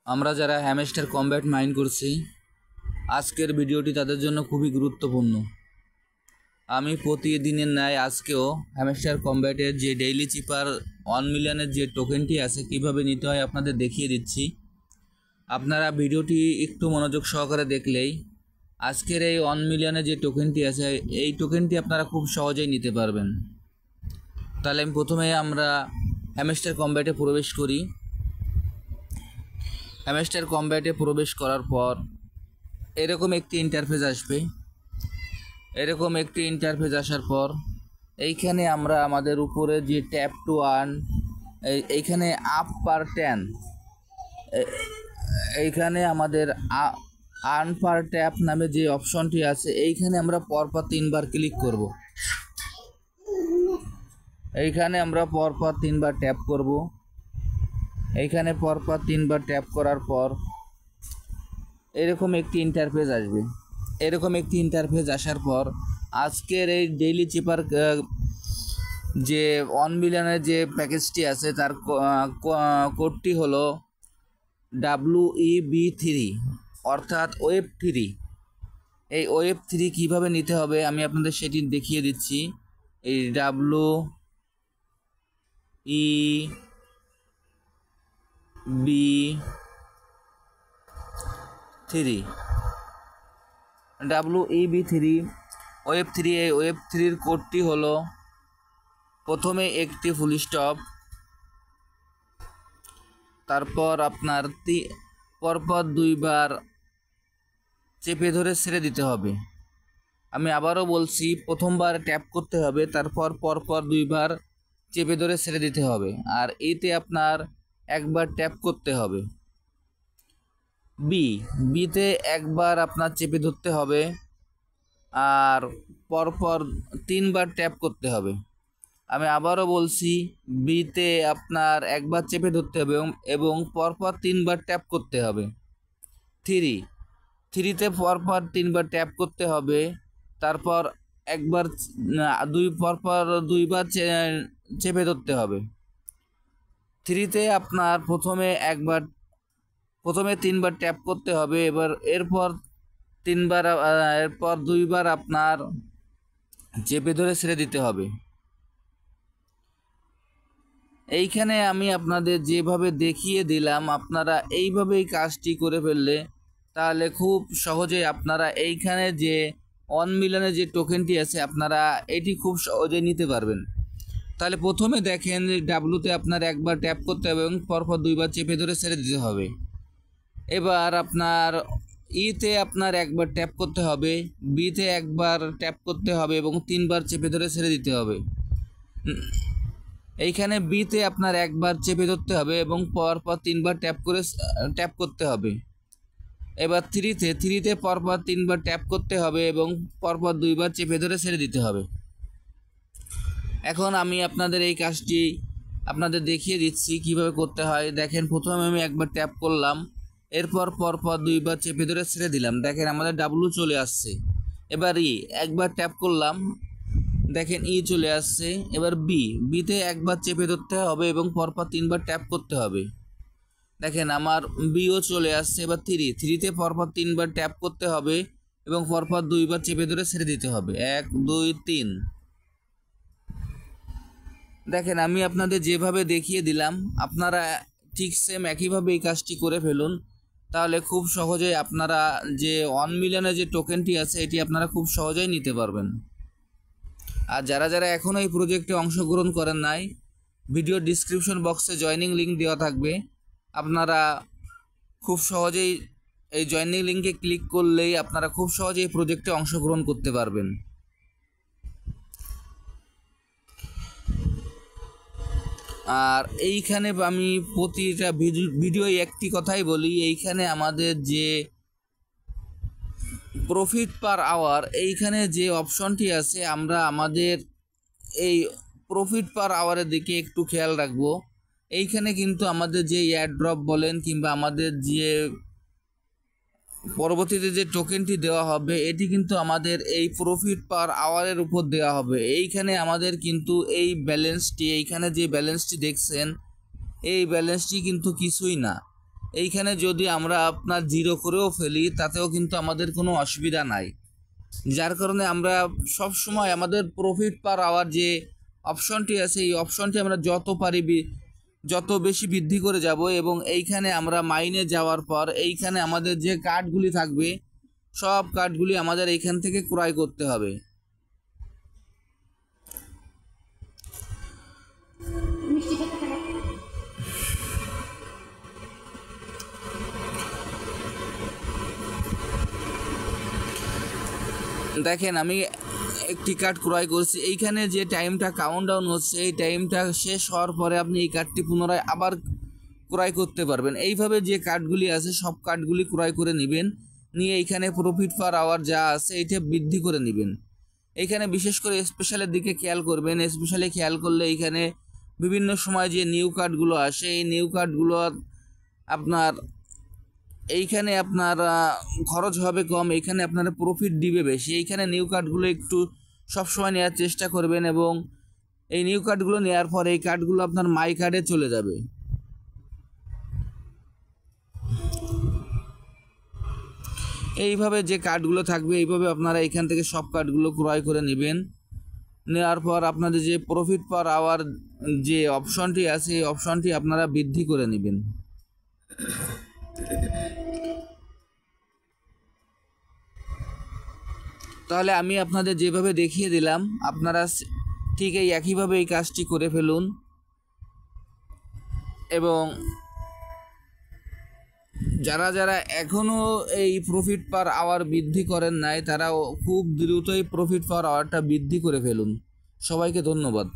আমরা যারা hamster combat mine করছি, আজকের ভিডিওটি তাদের জন্য খুবই গুরুত্বপূর্ণ। আমি প্রতিদিনের ন্যায় আজকেও হ্যামস্টার কমব্যাটের যে ডেইলি চিপার 1 মিলিয়নের যে টোকেনটি আছে কিভাবে নিতে হয় আপনাদের দেখিয়ে দিচ্ছি। আপনারা ভিডিওটি একটু মনোযোগ সহকারে দেখলেই আজকের এই 1 মিলিয়নের যে টোকেনটি আছে এই টোকেনটি আপনারা খুব সহজেই নিতে পারবেন। তাহলে প্রথমে আমরা হ্যামস্টার কমব্যাটে প্রবেশ করি। হ্যামস্টার কমব্যাটে প্রবেশ করার পর এরকম একটি ইন্টারফেস আসবে। এরকম একটি ইন্টারফেস আসার পর এইখানে আমরা আমাদের উপরে যে ট্যাপ টু আর্ন, এইখানে আপ পার 10, এইখানে আমাদের আর্ন পার ট্যাপ নামে যে অপশনটি আছে এইখানে আমরা পরপর 3বার ক্লিক করব। এইখানে আমরা পরপর 3বার ট্যাপ করব। এইখানে পরপর 3বার ট্যাপ করার পর এরকম একটি ইন্টারফেস আসবে। এরকম একটি ইন্টারফেস আসার পর আজকের এই ডেইলি চিপার যে 1 মিলিয়নের যে প্যাকেজটি আছে তার কোডটি হলো WEB3 অর্থাৎ ওয়েব 3। এই ওয়েব 3 কীভাবে নিতে হবে আমি আপনাদের সেটি দেখিয়ে দিচ্ছি। এই WEB3 ওয়েব 3, এই ওয়েব 3-র কোডটি হলো প্রথমে একটি ফুল স্টপ, তারপর আপনার পরপর 2বার চেপে ধরে ছেড়ে দিতে হবে। আমি আবারও বলছি, প্রথমবার ট্যাপ করতে হবে, তারপর পরপর 2বার চেপে ধরে ছেড়ে দিতে হবে। আর এতে আপনার একবার ট্যাপ করতে হবে। বিতে একবার আপনার চেপে ধরতে হবে আর পরপর 3বার ট্যাপ করতে হবে। আমি আবারও বলছি, বিতে আপনার একবার চেপে ধরতে হবে এবং পরপর 3বার ট্যাপ করতে হবে। থ্রিতে পরপর 3বার ট্যাপ করতে হবে, তারপর একবার পরপর 2বার চেপে ধরতে হবে। থ্রিতে আপনার প্রথমে 3বার ট্যাপ করতে হবে, এরপর 2বার আপনার চেপে ধরে ছেড়ে দিতে হবে। এইখানে আমি আপনাদের যেভাবে দেখিয়ে দিলাম আপনারা এইভাবেই কাজটি করে ফেললে তাহলে খুব সহজেই আপনারা এইখানে যে 1 মিলিয়নের যে টোকেনটি আছে আপনারা এটি খুব সহজেই নিতে পারবেন। তাহলে প্রথমে দেখেন ডাব্লুতে আপনার একবার ট্যাপ করতে হবে এবং পরপর 2বার চেপে ধরে ছেড়ে দিতে হবে। এবার আপনার ইতে আপনার একবার ট্যাপ করতে হবে, বিতে একবার ট্যাপ করতে হবে এবং 3বার চেপে ধরে ছেড়ে দিতে হবে। এইখানে বিতে আপনার একবার চেপে ধরতে হবে এবং পরপর 3বার ট্যাপ করতে হবে। এবার থ্রিতে পরপর 3বার ট্যাপ করতে হবে এবং পরপর 2বার চেপে ধরে ছেড়ে দিতে হবে। এখন আমি আপনাদের এই কাজটি আপনাদের দেখিয়ে দিচ্ছি কিভাবে করতে হয়। দেখেন, প্রথমে আমি একবার ট্যাপ করলাম, এরপর পরপর 2বার চেপে ধরে ছেড়ে দিলাম। দেখেন আমাদের ডাব্লু চলে আসছে। এবার একবার ট্যাপ করলাম, দেখেন চলে আসছে। এবার বিতে একবার চেপে ধরতে হবে এবং পরপর 3বার ট্যাপ করতে হবে। দেখেন আমার বিও চলে আসছে। এবার থ্রিতে পরপর 3বার ট্যাপ করতে হবে এবং পরপর 2বার চেপে ধরে ছেড়ে দিতে হবে। 1 2 3। দেখেন আমি আপনাদের যেভাবে দেখিয়ে দিলাম আপনারা ঠিক সেম একইভাবে এই কাজটি করে ফেলুন। তাহলে খুব সহজেই আপনারা যে 1 মিলিয়নের যে টোকেনটি আছে এটি আপনারা খুব সহজেই নিতে পারবেন। আর যারা যারা এখনও এই প্রজেক্টে অংশগ্রহণ করেন নাই, ভিডিও ডিসক্রিপশন বক্সে জয়েনিং লিঙ্ক দেওয়া থাকবে। আপনারা খুব সহজেই এই জয়েনিং লিঙ্কে ক্লিক করলেই আপনারা খুব সহজেই এই প্রজেক্টে অংশগ্রহণ করতে পারবেন। আর এইখানে আমি প্রতিটা ভিডিও একটি কথাই বলি, এইখানে আমাদের যে প্রফিট পার আওয়ার এইখানে যে অপশনটি আছে আমরা আমাদের এই প্রফিট পার আওয়ারের দিকে একটু খেয়াল রাখবো। এইখানে কিন্তু আমাদের যে এয়ারড্রপ বলেন কিংবা আমাদের যে পরবর্তীতে যে টোকেনটি দেওয়া হবে এটি কিন্তু আমাদের এই প্রফিট পার আওয়ারের উপর দেওয়া হবে। এইখানে আমাদের কিন্তু এই ব্যালেন্সটি, এইখানে যে ব্যালেন্সটি দেখছেন এই ব্যালেন্সটি কিন্তু কিছুই না। এইখানে যদি আমরা আপনার জিরো করেও ফেলি তাতেও কিন্তু আমাদের কোনো অসুবিধা নাই, যার কারণে আমরা সব সময় আমাদের প্রফিট পার আওয়ার যে অপশনটি আছে এই অপশনটি আমরা যত বেশি বৃদ্ধি করে যাব, এবং এইখানে আমরা মাইনে যাওয়ার পর এইখানে আমাদের যে কার্ডগুলি থাকবে সব কার্ডগুলি আমাদের এইখান থেকে ক্রয় করতে হবে। দেখেন আমি একটি কার্ড ক্রয় করছি, এইখানে যে টাইমটা কাউন্টডাউন হচ্ছে এই টাইমটা শেষ হওয়ার পরে আপনি এই কার্ডটি পুনরায় আবার ক্রয় করতে পারবেন। এইভাবে যে কার্ডগুলি আছে সব কার্ডগুলি ক্রয় করে নেবেন, নিয়ে এইখানে প্রফিট পার আওয়ার যা আছে এইটা বৃদ্ধি করে নেবেন। এইখানে বিশেষ করে স্পেশালের দিকে খেয়াল করবেন, স্পেশালি খেয়াল করলে এইখানে বিভিন্ন সময় যে নিউ কার্ডগুলো আসে এই নিউ কার্ডগুলো আপনার এইখানে আপনার খরচ হবে কম, এইখানে আপনারা প্রফিট দিবে বেশি। এইখানে নিউ কার্ডগুলো একটু সবসময় নেওয়ার চেষ্টা করবেন, এবং এই নিউ কার্ডগুলো নেওয়ার পর এই কার্ডগুলো আপনার মাই কার্ডে চলে যাবে। এইভাবে যে কার্ডগুলো থাকবে এইভাবে আপনারা এখান থেকে সব কার্ডগুলো ক্রয় করে নেবেন। নেওয়ার পর আপনাদের যে প্রফিট পার আওয়ার যে অপশনটি আছে এই অপশনটি আপনারা বৃদ্ধি করে নেবেন। তাহলে আমি আপনাদের যেভাবে দেখিয়ে দিলাম আপনারা ঠিক এই একইভাবে এই কাজটি করে ফেলুন, এবং যারা যারা এখনও এই প্রফিট পার আওয়ার বৃদ্ধি করেন নাই তারাও খুব দ্রুতই প্রফিট পার আওয়ারটা বৃদ্ধি করে ফেলুন। সবাইকে ধন্যবাদ।